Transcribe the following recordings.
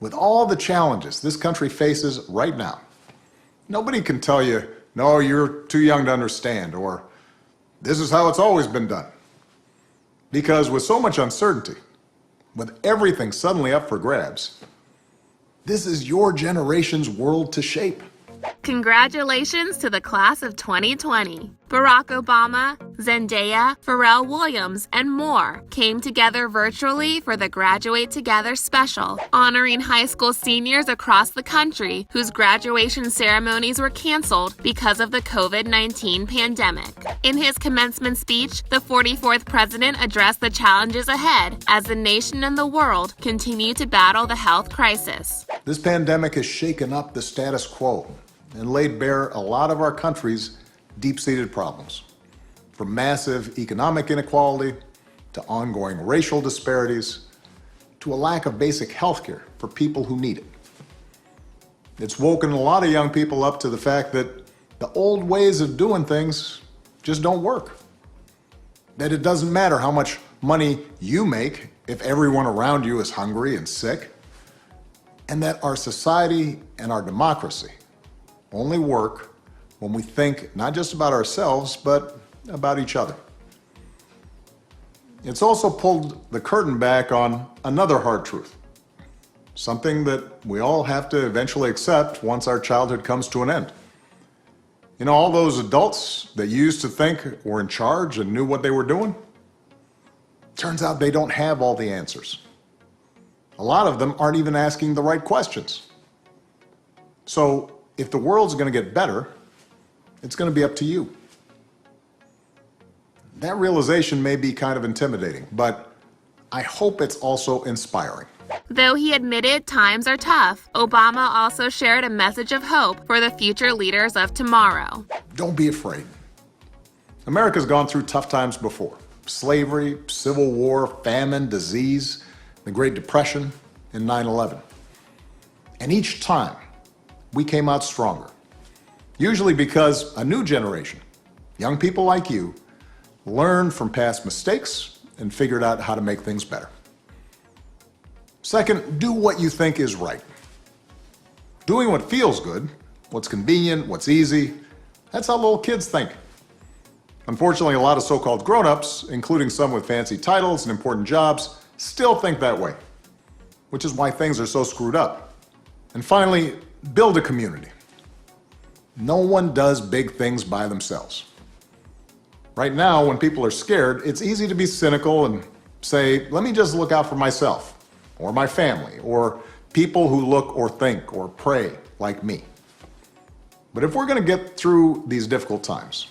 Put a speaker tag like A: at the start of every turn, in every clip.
A: With all the challenges this country faces right now, nobody can tell you, no, you're too young to understand, or this is how it's always been done. Because with so much uncertainty, with everything suddenly up for grabs, this is your generation's world to shape.
B: Congratulations to the class of 2020. Barack Obama, Zendaya, Pharrell Williams, and more came together virtually for the Graduate Together special, honoring high school seniors across the country whose graduation ceremonies were canceled because of the COVID-19 pandemic. In his commencement speech, the 44th president addressed the challenges ahead as the nation and the world continue to battle the health crisis.
A: This pandemic has shaken up the status quo and laid bare a lot of our country's deep-seated problems, from massive economic inequality to ongoing racial disparities to a lack of basic health care for people who need it. It's woken a lot of young people up to the fact that the old ways of doing things just don't work. That it doesn't matter how much money you make if everyone around you is hungry and sick, and that our society and our democracy only work when we think not just about ourselves, but about each other. It's also pulled the curtain back on another hard truth, something that we all have to eventually accept once our childhood comes to an end. You know, all those adults that you used to think were in charge and knew what they were doing, turns out they don't have all the answers. A lot of them aren't even asking the right questions. So if the world's going to get better, it's going to be up to you. That realization may be kind of intimidating, but I hope it's also inspiring.
B: Though he admitted times are tough, Obama also shared a message of hope for the future leaders of tomorrow.
A: Don't be afraid. America's gone through tough times before. Slavery, civil war, famine, disease, the Great Depression, and 9/11. And each time, we came out stronger. Usually because a new generation, young people like you, learned from past mistakes and figured out how to make things better. Second, do what you think is right. Doing what feels good, what's convenient, what's easy, that's how little kids think. Unfortunately, a lot of so-called grown-ups, including some with fancy titles and important jobs, still think that way, which is why things are so screwed up. And finally, build a community. No one does big things by themselves. Right now, when people are scared, it's easy to be cynical and say, let me just look out for myself, or my family, or people who look or think or pray like me. But if we're going to get through these difficult times,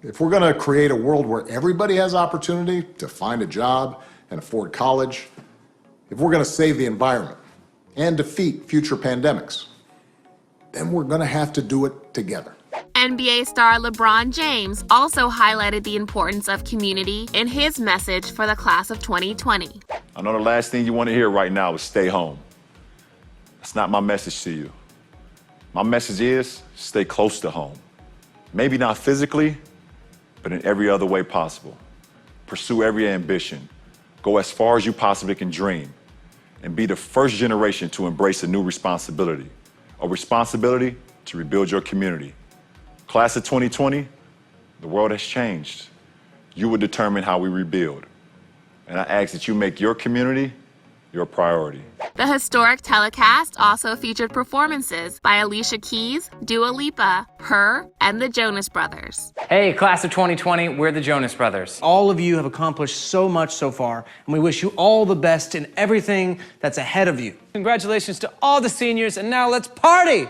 A: if we're going to create a world where everybody has opportunity to find a job and afford college, if we're going to save the environment and defeat future pandemics, then we're going to have to do it together.
B: NBA star LeBron James also highlighted the importance of community in his message for the class of 2020.
C: I know the last thing you want to hear right now is stay home. That's not my message to you. My message is stay close to home. Maybe not physically, but in every other way possible. Pursue every ambition. Go as far as you possibly can dream. And be the first generation to embrace a new responsibility. A responsibility to rebuild your community. Class of 2020, the world has changed. You will determine how we rebuild. And I ask that you make your community your priority.
B: The historic telecast also featured performances by Alicia Keys, Dua Lipa, H.E.R, and the Jonas Brothers.
D: Hey, class of 2020, we're the Jonas Brothers.
E: All of you have accomplished so much so far, and we wish you all the best in everything that's ahead of you.
D: Congratulations to all the seniors, and now let's party!